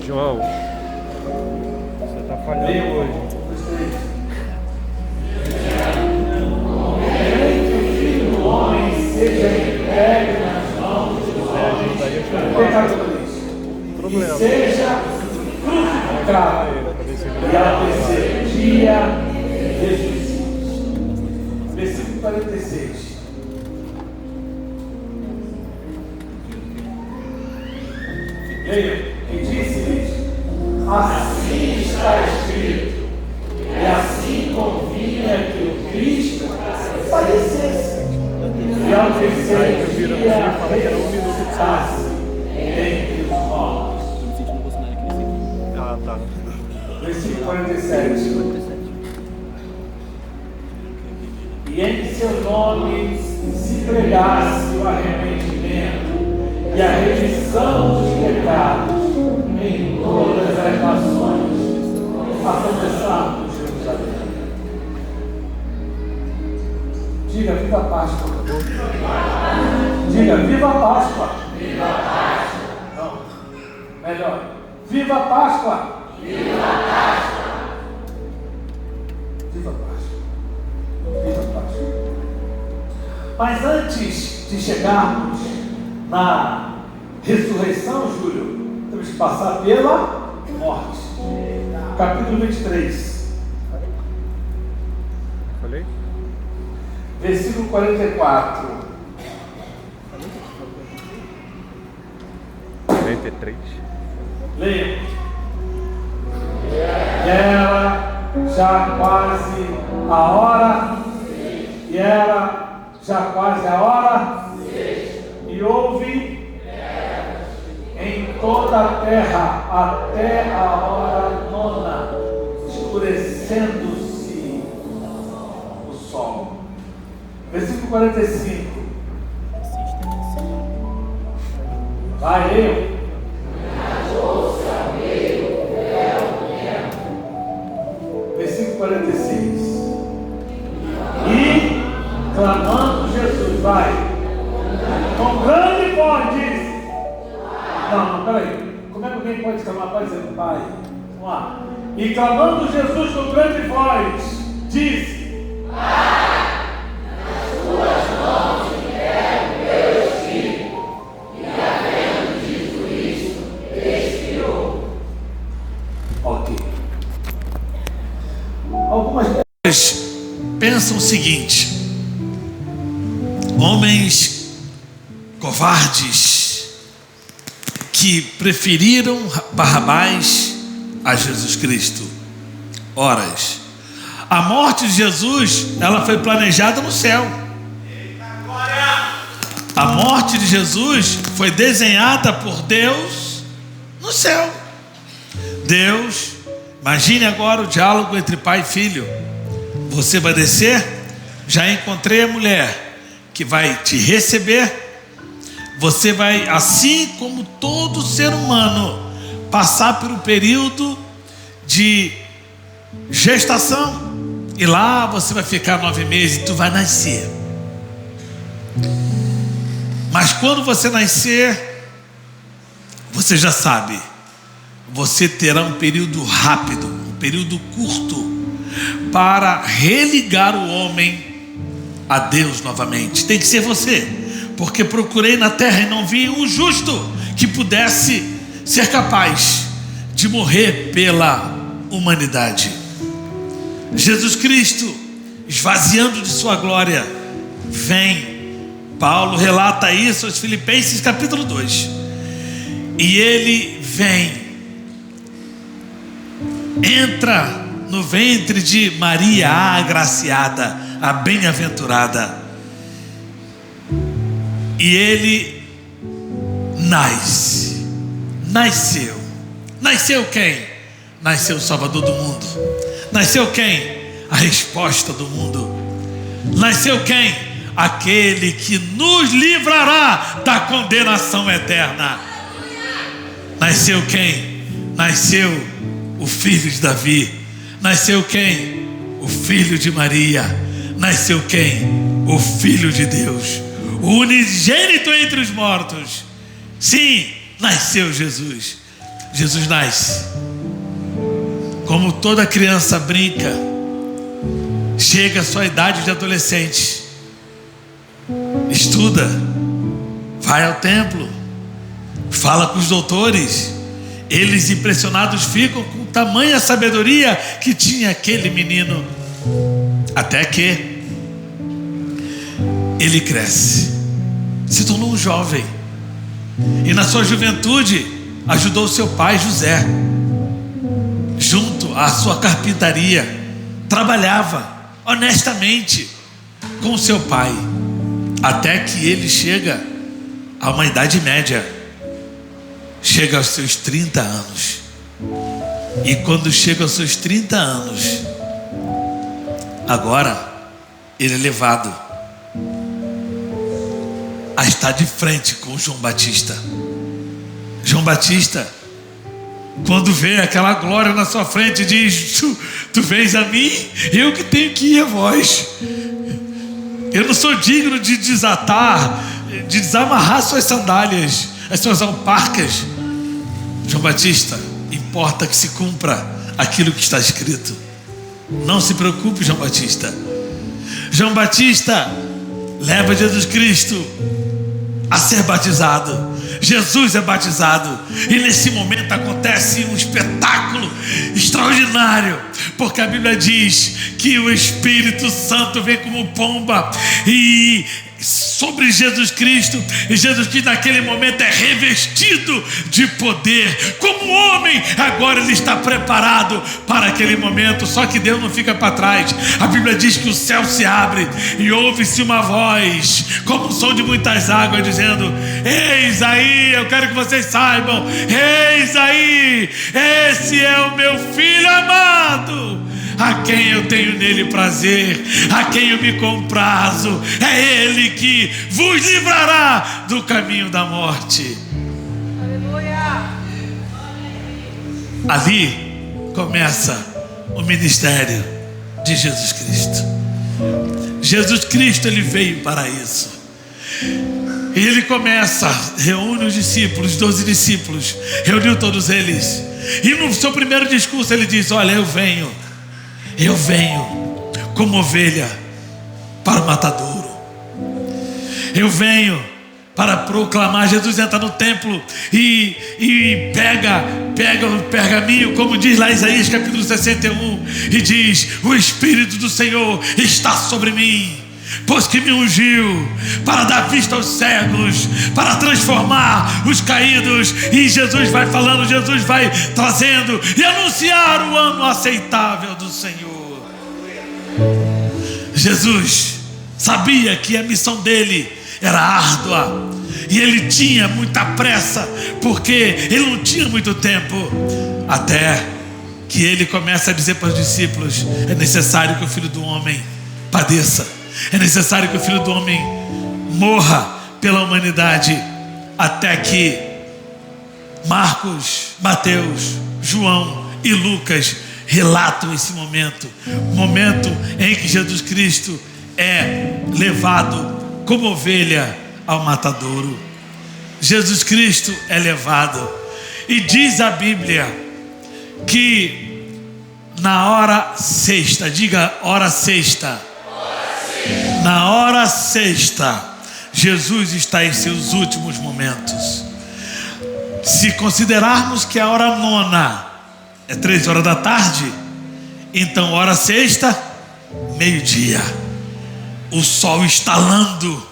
João, você está falhando hoje. Filho do homem seja entregue nas mãos de Problema. seja crucificado e ao terceiro dia ressuscite. Versículo 46. Leia. E disse-lhes: assim está escrito, e assim convinha que o Cristo padecesse e ao terceiro dia ressuscitasse entre os mortos. Ah, tá. Versículo 47. E em seu nome se pregasse o arrependimento e a remissão dos pecados em todas as nações, a começar por Jerusalém. Diga: viva a Páscoa. Diga: viva a Páscoa. Viva a Páscoa. Não. Melhor: viva a Páscoa. Viva a Páscoa. Viva a Páscoa. Viva a Páscoa. Mas antes de chegarmos na ressurreição, Júlio, temos que passar pela morte. Capítulo 23. Falei? Versículo 44. 43. Leia. E era já quase a hora. E era já quase a hora. E houve em toda a terra até a hora nona, escurecendo-se o sol. Versículo 45. Vai, eu. Versículo 46. E clamando Jesus, vai, com grande voz disse. Não, peraí. Como é que alguém pode clamar? Pode dizer, Pai. Vamos lá. E clamando Jesus com grande voz, disse: Pai, nas tuas mãos entrego meu espírito. E havendo dito isto, expirou. Ok. Algumas pessoas pensam o seguinte: homens covardes que preferiram Barrabás a Jesus Cristo. Horas. A morte de Jesus, ela foi planejada no céu. A morte de Jesus foi desenhada por Deus no céu. Deus, imagine agora o diálogo entre pai e filho. Você vai descer? Já encontrei a mulher que vai te receber. Você vai, assim como todo ser humano, passar por um período de gestação. E lá você vai ficar 9 meses e tu vai nascer. Mas quando você nascer, você já sabe, você terá um período rápido, um período curto, para religar o homem a Deus novamente. Tem que ser você. Porque procurei na terra e não vi um justo que pudesse ser capaz de morrer pela humanidade. Jesus Cristo, esvaziando de sua glória, vem. Paulo relata isso aos Filipenses capítulo 2. E ele vem, entra no ventre de Maria, a agraciada, a bem-aventurada. E ele nasceu. Nasceu quem? Nasceu o Salvador do mundo. Nasceu quem? A resposta do mundo. Nasceu quem? Aquele que nos livrará da condenação eterna. Nasceu quem? Nasceu o filho de Davi. Nasceu quem? O filho de Maria. Nasceu quem? O filho de Deus, o unigênito entre os mortos. Sim, nasceu Jesus. Jesus nasce. Como toda criança brinca, chega à sua idade de adolescente, estuda, vai ao templo, fala com os doutores. Eles, impressionados, ficam com tamanha sabedoria que tinha aquele menino. Até que ele cresce, se tornou um jovem, e na sua juventude ajudou seu pai José, junto à sua carpintaria, trabalhava honestamente com seu pai, até que ele chega a uma idade média, chega aos seus 30 anos. E quando chega aos seus 30 anos, agora ele é levado a estar de frente com João Batista. João Batista, quando vê aquela glória na sua frente, diz: tu vens a mim, eu que tenho que ir a vós. Eu não sou digno de desamarrar suas sandálias, as suas alparcas. João Batista, importa que se cumpra aquilo que está escrito. Não se preocupe, João Batista. João Batista leva Jesus Cristo a ser batizado. Jesus é batizado, e nesse momento acontece um espetáculo extraordinário, porque a Bíblia diz que o Espírito Santo vem como pomba e sobre Jesus Cristo, e Jesus Cristo naquele momento é revestido de poder. Como homem, agora ele está preparado para aquele momento. Só que Deus não fica para trás. A Bíblia diz que o céu se abre e ouve-se uma voz como o som de muitas águas, dizendo: eis aí, eu quero que vocês saibam, eis aí, esse é o meu filho amado, a quem eu tenho nele prazer, a quem eu me comprazo. É ele que vos livrará do caminho da morte. Aleluia. Ali começa o ministério de Jesus Cristo. Jesus Cristo, ele veio para isso. E ele começa, reúne os discípulos, 12 discípulos, reuniu todos eles, e no seu primeiro discurso ele diz: olha, eu venho como ovelha para o matadouro. Eu venho para proclamar. Jesus entra no templo e pega o pergaminho, como diz lá Isaías capítulo 61, e diz: o Espírito do Senhor está sobre mim, pois que me ungiu para dar vista aos cegos, para transformar os caídos. E Jesus vai falando, Jesus vai trazendo e anunciar o ano aceitável do Senhor. Jesus sabia que a missão dele era árdua, e ele tinha muita pressa, porque ele não tinha muito tempo. Até que ele começa a dizer para os discípulos: é necessário que o Filho do Homem padeça, é necessário que o Filho do Homem morra pela humanidade. Até que Marcos, Mateus, João e Lucas relatam esse momento, momento em que Jesus Cristo é levado como ovelha ao matadouro. Jesus Cristo é levado, e diz a Bíblia que na hora sexta, diga hora sexta, na hora sexta, Jesus está em seus últimos momentos. Se considerarmos que a hora nona é 3 horas da tarde, então hora sexta, meio-dia, o sol estalando,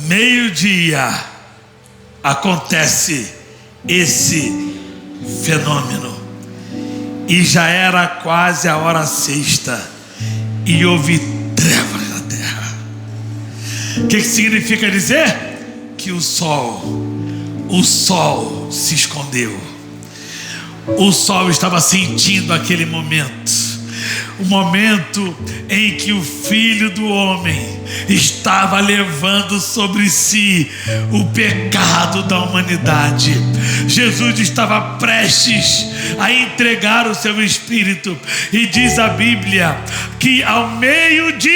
meio-dia, acontece esse fenômeno. E já era quase a hora sexta, e houve trevas na terra. O que significa dizer? Que o sol se escondeu. O sol estava sentindo aquele momento, o momento em que o Filho do Homem estava levando sobre si o pecado da humanidade. Jesus estava prestes a entregar o seu Espírito, e diz a Bíblia que ao meio-dia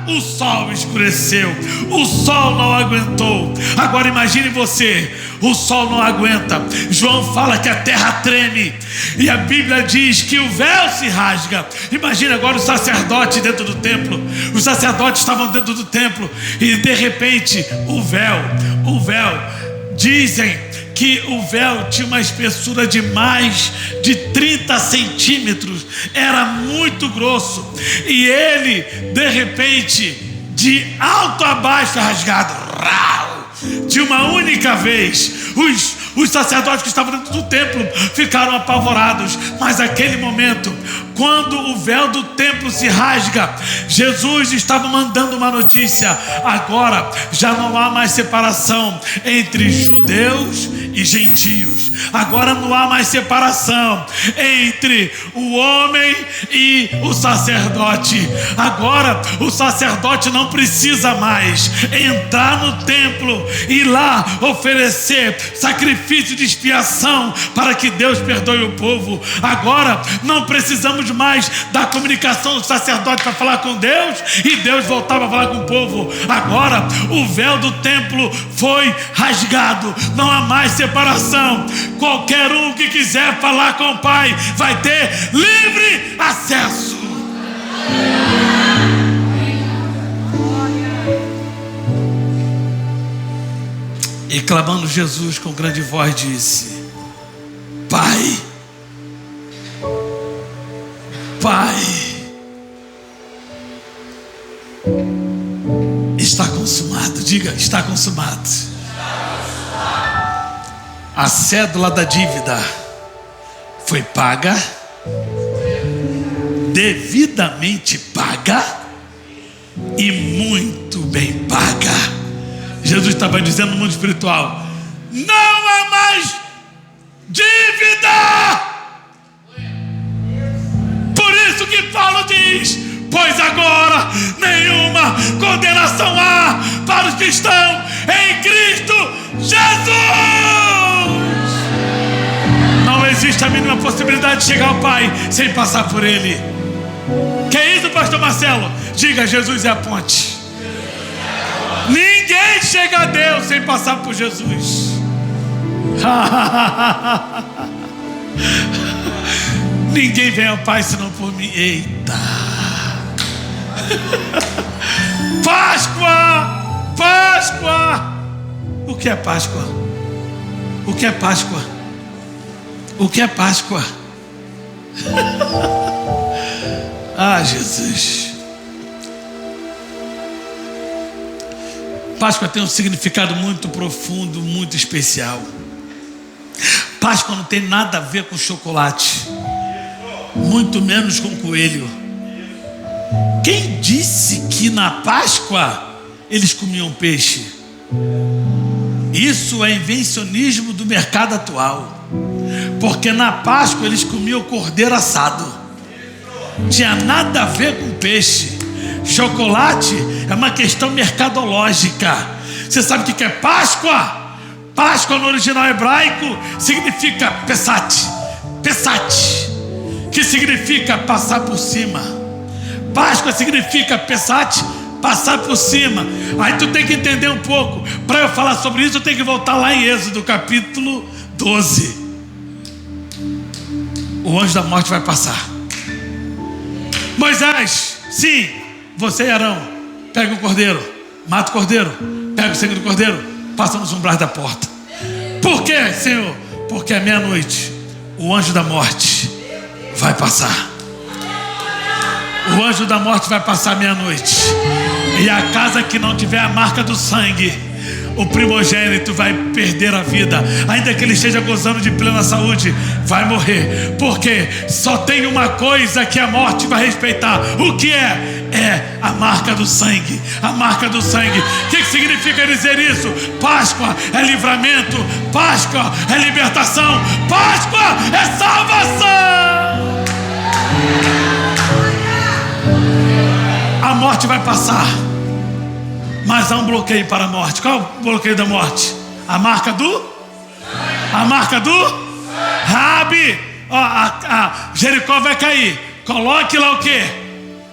o sol escureceu, o sol não aguentou. Agora imagine você, o sol não aguenta. João fala que a terra treme, e a Bíblia diz que o véu se rasga. Imagine agora o sacerdote dentro do templo. Os sacerdotes estavam dentro do templo, e de repente o véu, dizem que o véu tinha uma espessura de mais de 30 centímetros, era muito grosso, e ele, de repente, de alto a baixo, rasgado, de uma única vez. Os sacerdotes que estavam dentro do templo ficaram apavorados, mas naquele momento, quando o véu do templo se rasga, Jesus estava mandando uma notícia: agora já não há mais separação entre judeus e gentios, agora não há mais separação entre o homem e o sacerdote. Agora o sacerdote não precisa mais entrar no templo e lá oferecer sacrifício de expiação para que Deus perdoe o povo. Agora não precisamos mais da comunicação do sacerdote para falar com Deus e Deus voltava a falar com o povo. Agora o véu do templo foi rasgado, não há mais separação. Qualquer um que quiser falar com o Pai vai ter livre acesso. E clamando, Jesus com grande voz disse: Pai, Pai, está consumado. Diga, está consumado. A cédula da dívida foi paga, devidamente paga e muito bem paga. Jesus estava dizendo no mundo espiritual: não há mais dívida. Por isso que Paulo diz: pois agora nenhuma condenação há para os que estão em Cristo Jesus. Não existe a mínima possibilidade de chegar ao Pai sem passar por Ele. Que é isso, pastor Marcelo? Diga: Jesus é a ponte. Ninguém chega a Deus sem passar por Jesus. Ninguém vem ao Pai senão por mim. Eita! Páscoa! Páscoa! O que é Páscoa? O que é Páscoa? O que é Páscoa? Ah, Jesus! Páscoa tem um significado muito profundo, muito especial. Páscoa não tem nada a ver com chocolate, muito menos com coelho. Quem disse que na Páscoa eles comiam peixe? Isso é invencionismo do mercado atual, porque na Páscoa eles comiam cordeiro assado. Tinha nada a ver com peixe. Chocolate é uma questão mercadológica. Você sabe o que é Páscoa? Páscoa no original hebraico significa pesat, que significa passar por cima. Páscoa significa pesat, passar por cima. Aí tu tem que entender um pouco. Para eu falar sobre isso eu tenho que voltar lá em Êxodo capítulo 12. O anjo da morte vai passar. Moisés, sim, você e Arão, pega o cordeiro, mata o cordeiro, pega o sangue do cordeiro, passa nos umbrais da porta. Por quê, Senhor? Porque à meia-noite o anjo da morte vai passar. O anjo da morte vai passar à meia-noite, e a casa que não tiver a marca do sangue, o primogênito vai perder a vida. Ainda que ele esteja gozando de plena saúde, vai morrer. Porque só tem uma coisa que a morte vai respeitar. O que é? É a marca do sangue. A marca do sangue. O que significa dizer isso? Páscoa é livramento, Páscoa é libertação, Páscoa é salvação. A morte vai passar, mas há um bloqueio para a morte. Qual é o bloqueio da morte? A marca do Rabi. Ó, a Jericó vai cair. Coloque lá o quê?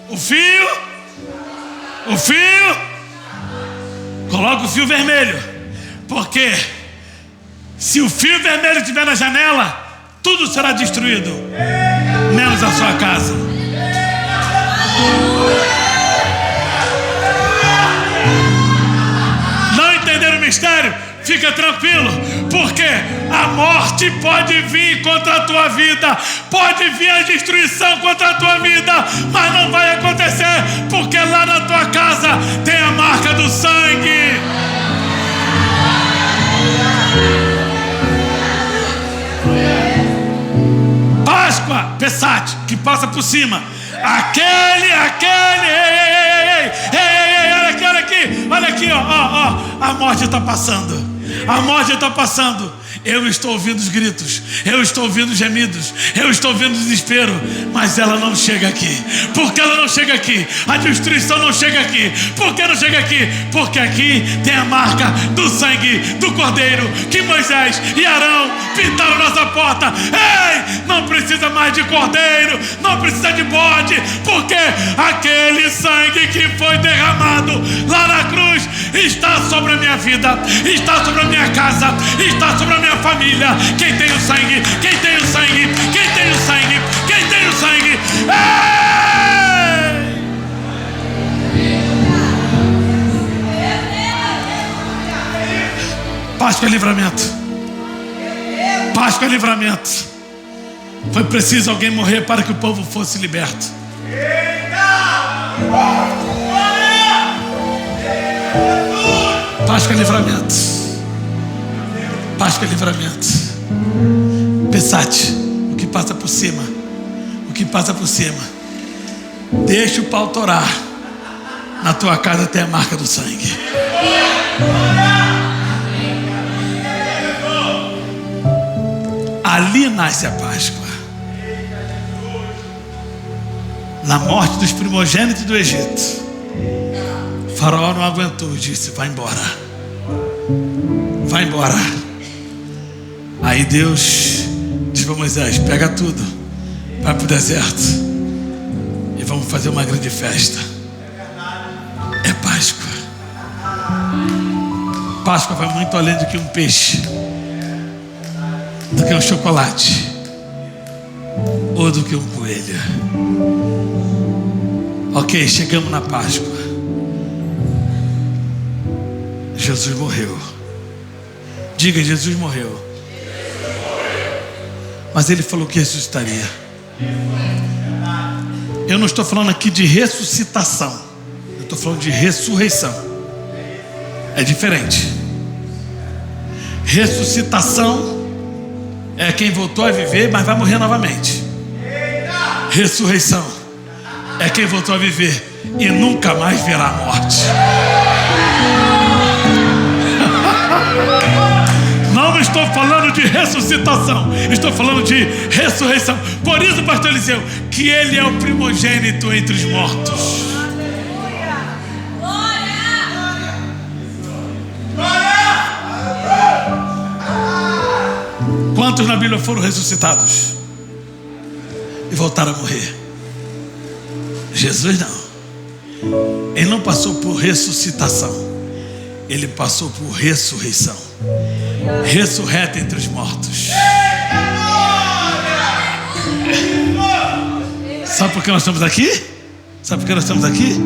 O fio O fio, coloca o fio vermelho, porque se o fio vermelho estiver na janela, tudo será destruído, menos a sua casa. Não entenderam o mistério? Fica tranquilo, porque a morte pode vir contra a tua vida, pode vir a destruição contra a tua vida, mas não vai acontecer, porque lá na tua casa tem a marca do sangue. Páscoa, Pessat, que passa por cima. Aquele, olha aqui, ó, a morte está passando. A morte está passando. Eu estou ouvindo os gritos, eu estou ouvindo os gemidos, eu estou ouvindo o desespero, mas ela não chega aqui. Por que ela não chega aqui? A destruição não chega aqui. Por que não chega aqui? Porque aqui tem a marca do sangue do Cordeiro que Moisés e Arão pintaram nossa porta. Ei, não precisa mais de cordeiro, não precisa de bode, porque aquele sangue que foi derramado lá na cruz está sobre a minha vida, está sobre a minha casa, está sobre a minha família. Quem tem o sangue? Quem tem o sangue? Quem tem o sangue? Quem tem o sangue? Ei! Páscoa é livramento. Páscoa é livramento. Foi preciso alguém morrer para que o povo fosse liberto. Páscoa é livramento. Páscoa é livramento. Pessat, o que passa por cima, o que passa por cima. Deixa o pau torar. Na tua casa tem a marca do sangue. Ali nasce a Páscoa. Na morte dos primogênitos do Egito, Faraó não aguentou e disse: vai embora. Vai embora. Aí Deus disse para Moisés: pega tudo, vai para o deserto e vamos fazer uma grande festa. É Páscoa. Páscoa vai muito além do que um peixe, do que um chocolate ou do que um coelho. Ok, chegamos na Páscoa. Jesus morreu. Diga: Jesus morreu. Mas ele falou que ressuscitaria. Eu não estou falando aqui de ressuscitação, eu estou falando de ressurreição. É diferente. Ressuscitação é quem voltou a viver, mas vai morrer novamente. Ressurreição é quem voltou a viver e nunca mais verá a morte. Não estou falando de ressuscitação, estou falando de ressurreição. Por isso, pastor Eliseu, que ele é o primogênito entre os mortos. Quantos na Bíblia foram ressuscitados e voltaram a morrer? Jesus não. Ele não passou por ressuscitação, ele passou por ressurreição. Ressurreto entre os mortos. Sabe por que nós estamos aqui? Sabe por que nós estamos aqui?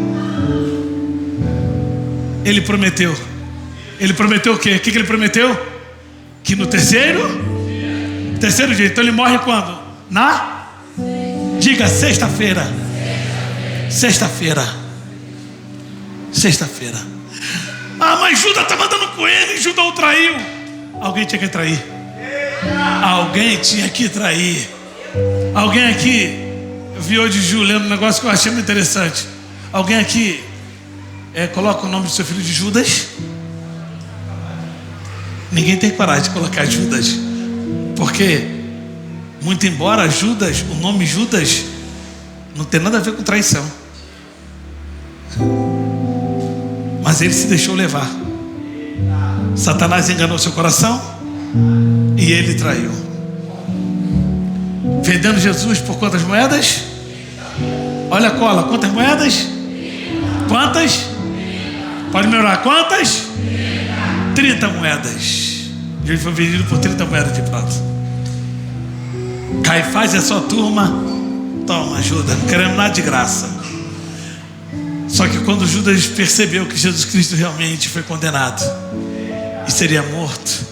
Ele prometeu. Ele prometeu o quê? O que ele prometeu? Que no terceiro dia. Então ele morre quando? Diga: sexta-feira. Sexta-feira. Sexta-feira. Ah, mas Judas está mandando com ele, Judas o traiu. Alguém tinha que trair. Alguém tinha que trair. Alguém aqui, eu vi hoje lendo um negócio que eu achei muito interessante. Alguém aqui coloca o nome do seu filho de Judas? Ninguém tem coragem de colocar Judas, porque muito embora Judas, o nome Judas não tem nada a ver com traição, mas ele se deixou levar. Satanás enganou seu coração e ele traiu. Vendendo Jesus por quantas moedas? Olha a cola, quantas moedas? Quantas? Pode melhorar quantas? 30 moedas. Ele foi vendido por 30 moedas de prata. Caifás e a sua turma, toma, ajuda, não queremos nada de graça. Só que quando Judas percebeu que Jesus Cristo realmente foi condenado e seria morto,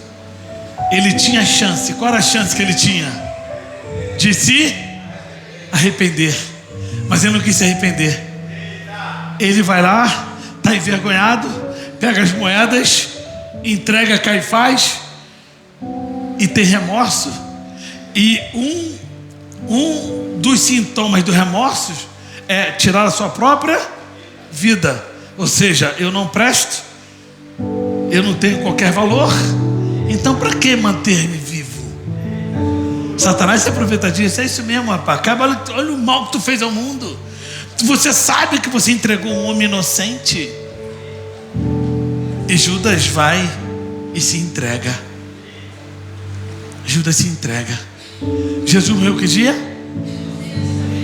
ele tinha chance. Qual era a chance que ele tinha? De se arrepender. Mas ele não quis se arrepender. Ele vai lá, está envergonhado, pega as moedas, entrega a Caifás e tem remorso. E um dos sintomas do remorso é tirar a sua própria vida. Ou seja, eu não presto, eu não tenho qualquer valor, então para que manter-me vivo? Satanás se aproveita disso. É isso mesmo, rapaz. Olha o mal que tu fez ao mundo. Você sabe que você entregou um homem inocente. E Judas vai e se entrega. Judas se entrega. Jesus morreu que dia?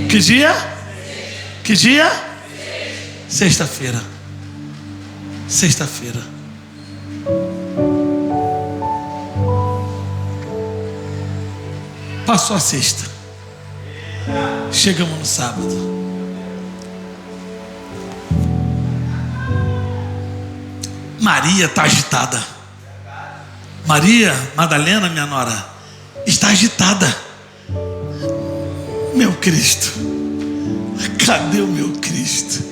Que dia? Que dia? Sexta-feira. Sexta-feira. Passou a sexta. Chegamos no sábado. Maria está agitada. Maria Madalena, minha nora, está agitada. Meu Cristo, cadê o meu Cristo?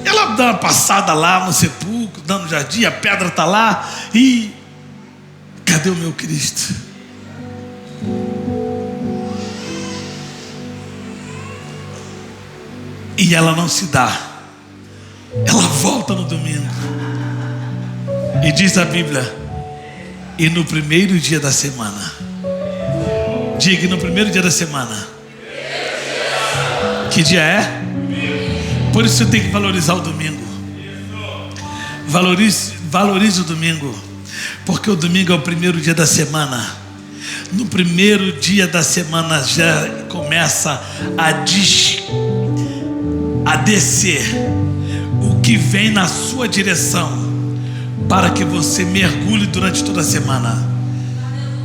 Ela dá uma passada lá no sepulcro, dando jardim, a pedra está lá. E cadê o meu Cristo? E ela não se dá. Ela volta no domingo. E diz a Bíblia: e no primeiro dia da semana. Diga, no primeiro dia da semana. Que dia é? Por isso você tem que valorizar o domingo. Valorize o domingo. Porque o domingo é o primeiro dia da semana. No primeiro dia da semana já começa a descer o que vem na sua direção, para que você mergulhe durante toda a semana.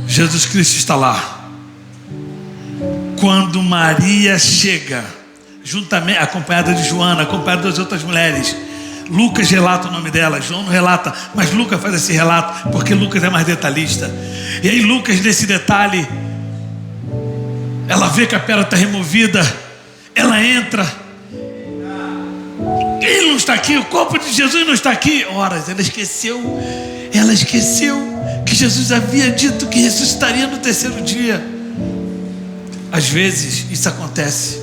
Jesus Cristo está lá. Quando Maria chega, juntamente, acompanhada de Joana, acompanhada das outras mulheres, Lucas relata o nome dela, João não relata, mas Lucas faz esse relato, porque Lucas é mais detalhista. E aí Lucas, nesse detalhe, ela vê que a pedra está removida, ela entra. Ele não está aqui, o corpo de Jesus não está aqui. Ora, ela esqueceu que Jesus havia dito que ressuscitaria no terceiro dia. Às vezes isso acontece.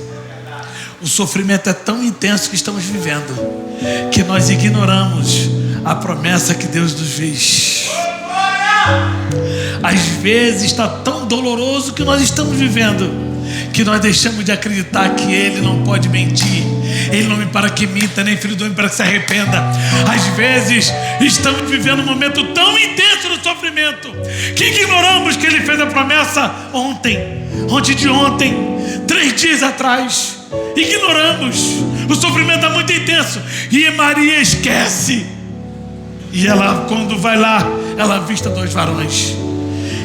O sofrimento é tão intenso que estamos vivendo, que nós ignoramos a promessa que Deus nos fez. Às vezes está tão doloroso que nós estamos vivendo, que nós deixamos de acreditar que Ele não pode mentir. Ele não me para que minta, nem filho do homem para que se arrependa. Às vezes estamos vivendo um momento tão intenso no sofrimento, que ignoramos que Ele fez a promessa antes de ontem, 3 dias atrás. Ignoramos. O sofrimento é muito intenso. E Maria esquece. E ela, quando vai lá, ela avista 2 varões.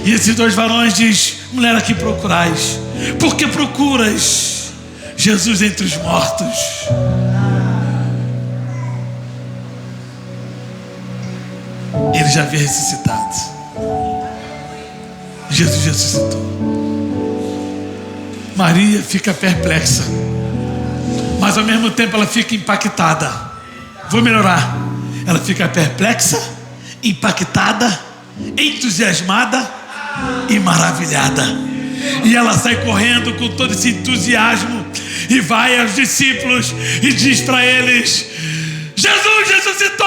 E esses 2 varões diz: mulher, a que procurais? Por que procuras Jesus entre os mortos? Ele já havia ressuscitado. Jesus ressuscitou. Maria fica perplexa, mas ao mesmo tempo ela fica impactada. Vou melhorar. Ela fica perplexa, impactada, entusiasmada e maravilhada. E ela sai correndo com todo esse entusiasmo e vai aos discípulos e diz para eles: Jesus ressuscitou!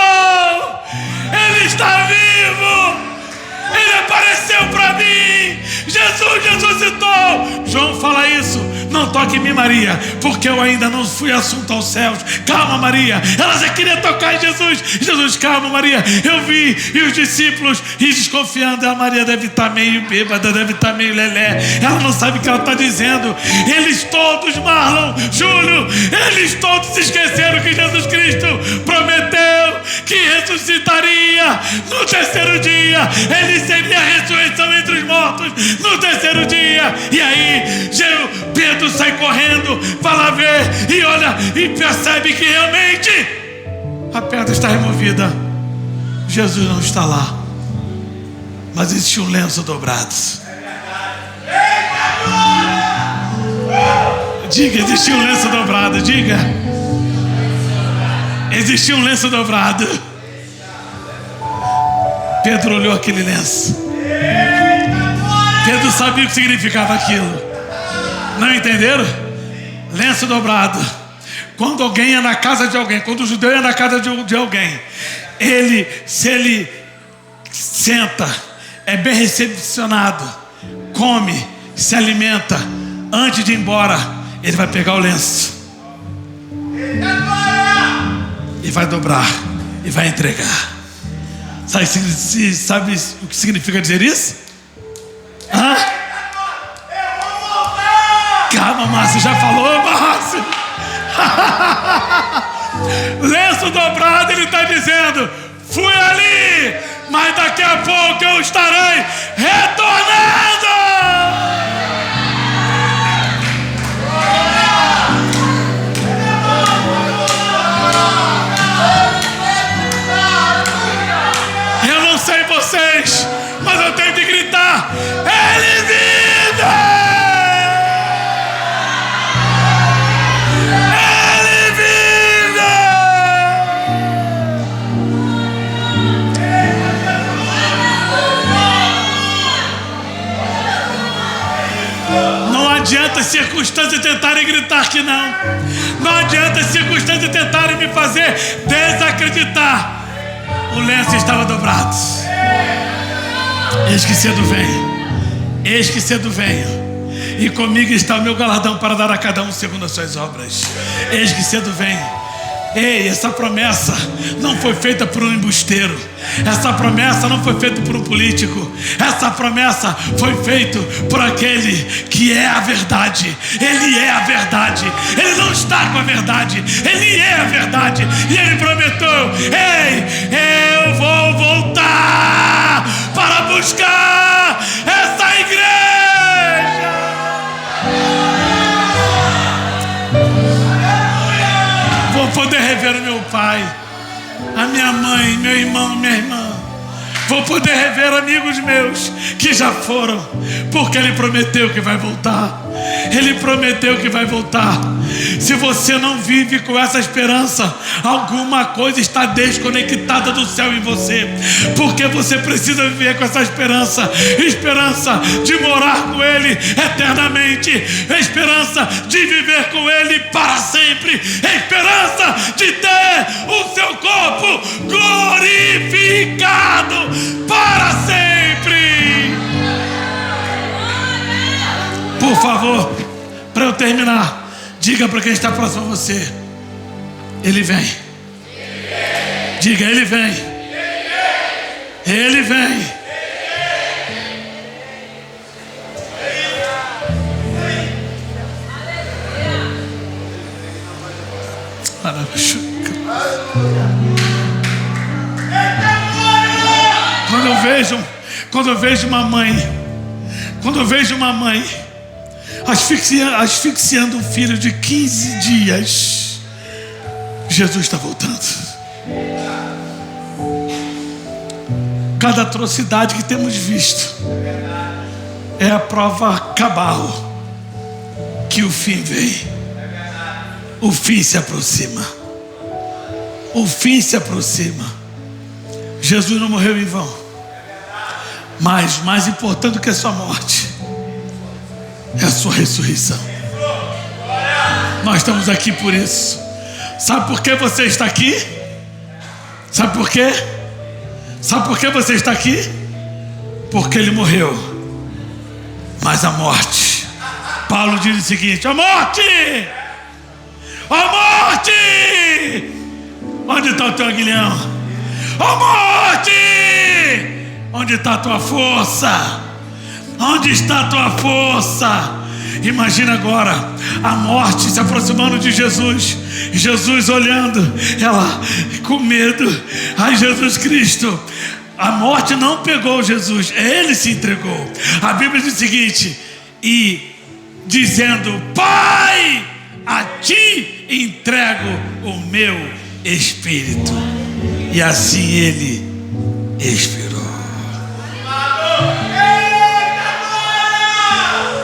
Ele está vivo! Ele é apareceu para mim. Jesus ressuscitou. João fala isso. Não toque em mim, Maria, porque eu ainda não fui assunto aos céus. Calma, Maria. Ela já queria tocar em Jesus. Jesus, calma, Maria. Eu vi. E os discípulos e desconfiando. A Maria deve estar meio bêbada, deve estar meio lelé. Ela não sabe o que ela está dizendo. Eles todos, Marlon, Júlio, eles todos esqueceram que Jesus Cristo prometeu que ressuscitaria no terceiro dia. Ele seria a ressurreição entre os mortos no terceiro dia. E aí Pedro sai correndo, vai lá ver e olha e percebe que realmente a pedra está removida. Jesus não está lá, mas existe um lenço dobrado. Diga, existiu um lenço dobrado. Diga, existiu um lenço dobrado. Pedro olhou aquele lenço. Pedro sabia o que significava aquilo. Não entenderam? Lenço dobrado. Quando alguém ia na casa de alguém, quando o judeu ia na casa de alguém, se ele senta, é bem recepcionado, come, se alimenta, antes de ir embora, ele vai pegar o lenço e vai dobrar e vai entregar. Sabe o que significa dizer isso? Hã? Calma, Márcio, já falou, Márcio? Lenço dobrado, ele está dizendo: fui ali, mas daqui a pouco eu estarei retornando. Eu não sei vocês, mas eu tenho que gritar: Ele vive! Não adianta as circunstâncias tentarem gritar que não. Não adianta as circunstâncias tentarem me fazer desacreditar. O lenço estava dobrado. Eis que cedo venho. Eis que cedo venho. E comigo está o meu galardão para dar a cada um segundo as suas obras. Eis que cedo venho. Ei, essa promessa não foi feita por um embusteiro. Essa promessa não foi feita por um político. Essa promessa foi feita por aquele que é a verdade. Ele é a verdade. Ele não está com a verdade. Ele é a verdade. E ele prometeu: ei, eu vou voltar para buscar essa igreja. Vou poder rever o meu pai, a minha mãe, meu irmão, minha irmã. Vou poder rever amigos meus que já foram, porque Ele prometeu que vai voltar. Ele prometeu que vai voltar. Se você não vive com essa esperança, alguma coisa está desconectada do céu em você, porque você precisa viver com essa esperança. Esperança de morar com Ele eternamente, esperança de viver com Ele para sempre, esperança de ter o seu corpo glorificado para sempre. Por favor, para eu terminar, diga para quem está próximo a você: Ele vem. Diga: Ele vem. Ele vem. Quando eu vejo uma mãe asfixiando um filho de 15 dias, Jesus está voltando. Cada atrocidade que temos visto é a prova cabal que o fim vem. O fim se aproxima. O fim se aproxima. Jesus não morreu em vão. Mas mais importante do que a sua morte é a sua ressurreição. Nós estamos aqui por isso. Sabe por que você está aqui? Sabe por quê? Sabe por que você está aqui? porque ele morreu. Mas a morte, Paulo diz o seguinte: a morte, onde está o teu aguilhão? A morte, onde está a tua força? Onde está a tua força? Imagina agora a morte se aproximando de Jesus, Jesus olhando, ela com medo. Ai, Jesus Cristo, a morte não pegou Jesus, ele se entregou. A Bíblia diz o seguinte: e dizendo: Pai, a ti entrego o meu espírito. E assim ele expirou.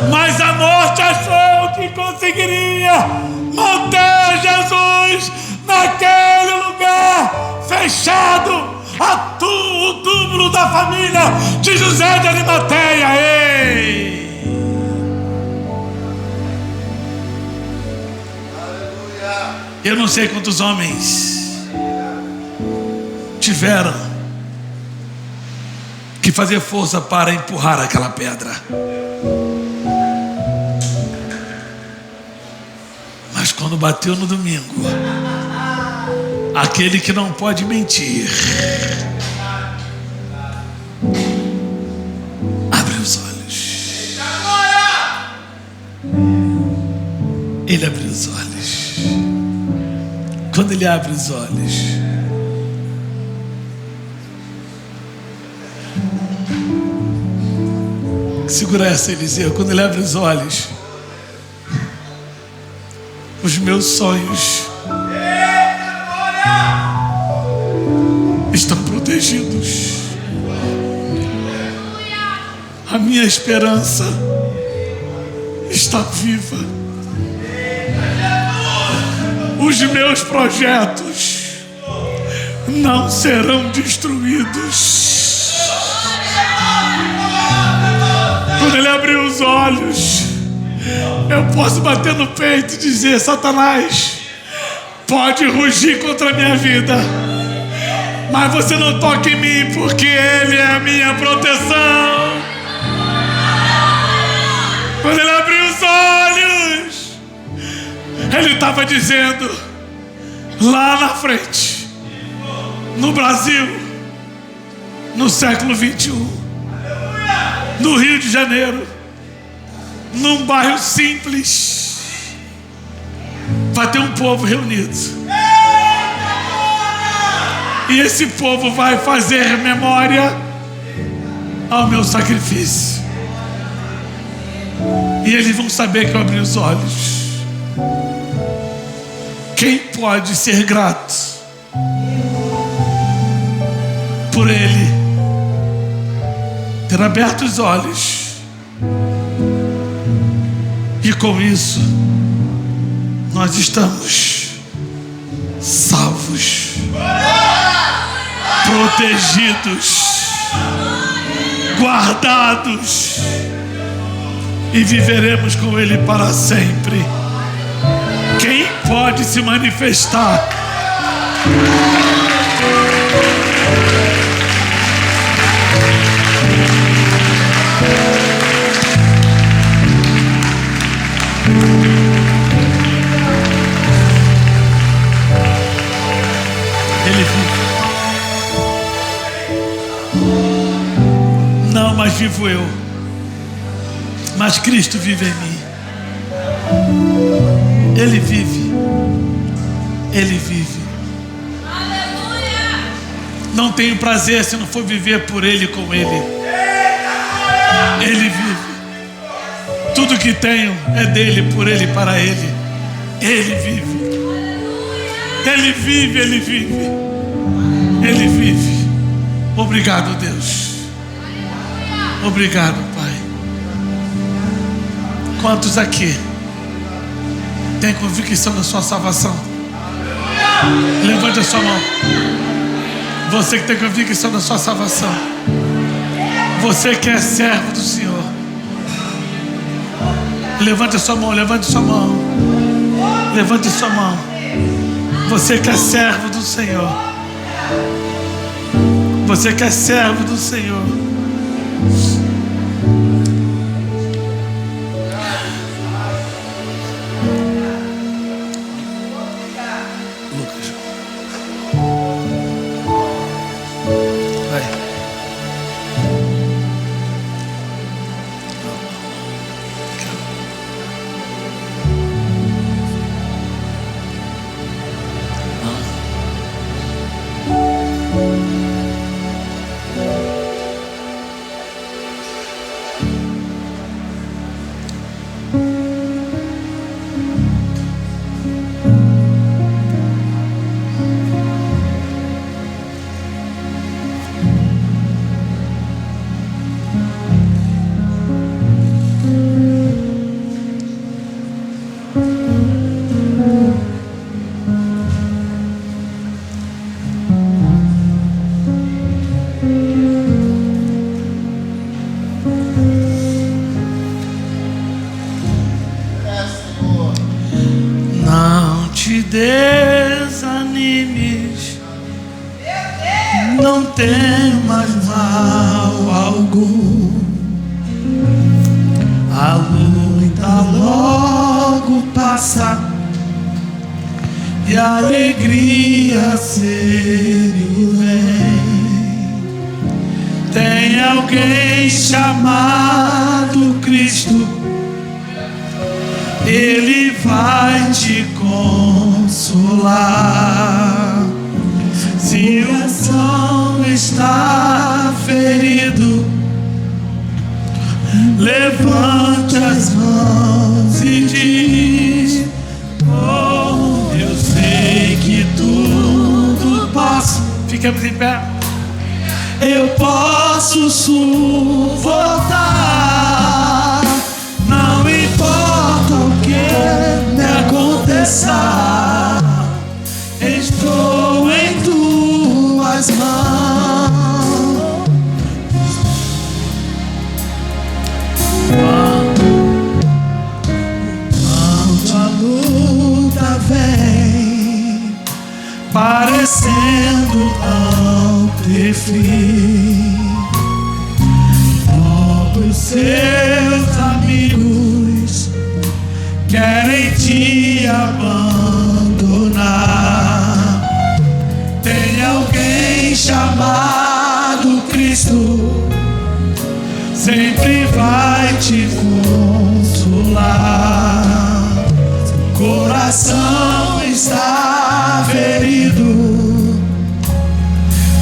Mas a morte achou que conseguiria manter Jesus naquele lugar fechado, o túmulo da família de José de Arimateia. Ei! Eu não sei quantos homens tiveram que fazer força para empurrar aquela pedra. Mas quando bateu no domingo, aquele que não pode mentir abre os olhos. Ele abriu os olhos. Quando ele abre os olhos, segura essa, Eliseu. Quando ele abre os olhos, os meus sonhos estão protegidos. A minha esperança está viva. Os meus projetos não serão destruídos. Quando ele abriu os olhos, eu posso bater no peito e dizer: Satanás, pode rugir contra a minha vida, mas você não toca em mim, porque ele é a minha proteção. Quando ele abriu os olhos, ele estava dizendo: lá na frente, no Brasil, no século 21, no Rio de Janeiro, num bairro simples, vai ter um povo reunido. E esse povo vai fazer memória ao meu sacrifício. E eles vão saber que eu abri os olhos. Quem pode ser grato por ele ter aberto os olhos? E com isso nós estamos salvos, protegidos, guardados, e viveremos com ele para sempre. Quem pode se manifestar? Ele vive. Não mais vivo eu, mas Cristo vive em mim. Ele vive. Ele vive. Aleluia! Não tenho prazer se não for viver por Ele, com Ele. Ele vive. Tudo que tenho é dele, por Ele, para Ele. Ele vive. Ele vive, Ele vive. Ele vive. Obrigado, Deus. Obrigado, Pai. Quantos aqui tem convicção da sua salvação? Levante a sua mão. Você que tem convicção da sua salvação, você que é servo do Senhor, levante a sua mão, levante a sua mão, levante a sua mão. Você que é servo do Senhor, você que é servo do Senhor, Lucas. Vai. Não te desanimes, não temas mal algum. A luta logo passa e a alegria sempre vem. Tem alguém chamado Cristo, Ele vai te consolar. Se o coração está ferido, levante as mãos e diz: oh, eu sei que tudo posso. Ficamos em pé. Eu posso suportar, não importa o que me aconteça, estou em tuas mãos. Quando a luta vem, parecendo não ter fim, os seus amigos querem te abandonar. Tem alguém chamado Cristo, sempre vai te consolar. Seu coração está ferido,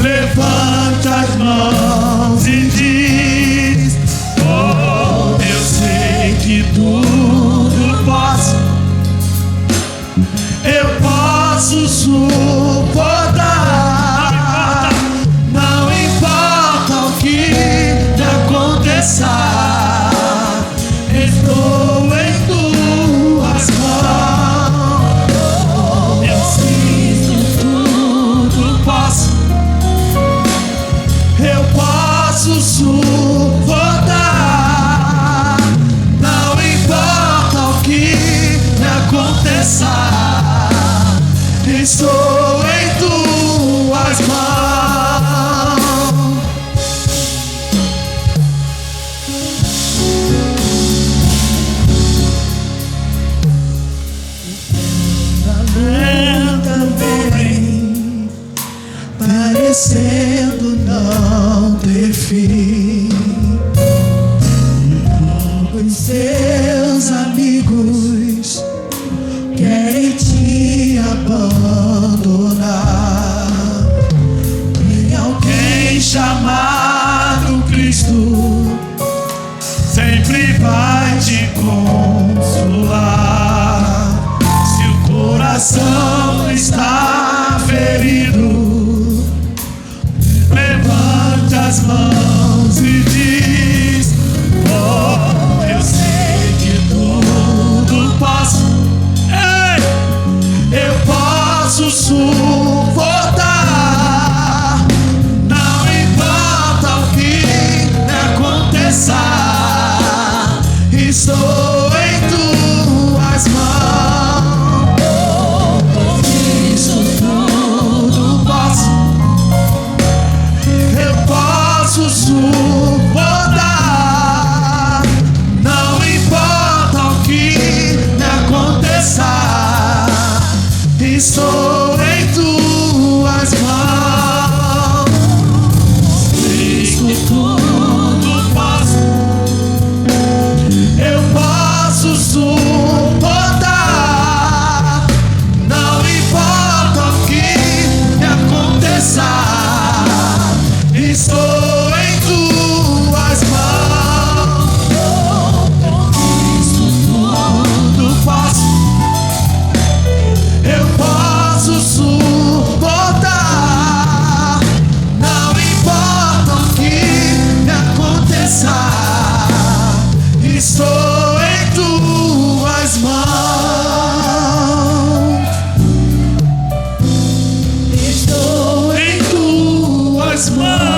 levanta as mãos e diz: oh, eu sei que tudo posso, eu posso suportar, não importa o que me aconteça, estou em tuas mãos. Eu sinto tudo posso, eu posso suportar, não importa o que me aconteça, estou em tuas mãos. Lenta vem, parecendo não ter fim. Os seus amigos querem te abandonar. Tem alguém chamado Cristo, sempre vai te consolar. Se o coração está ferido, levante as mãos e diz: oh, eu sei que tudo posso, ei, eu posso suportar, não importa o que me aconteça, estou em tuas mãos. Estou em tuas mãos. Isso tudo Posso, eu posso suportar. Não importa o que me aconteça. Estou em tuas mãos. Estou em tuas mãos.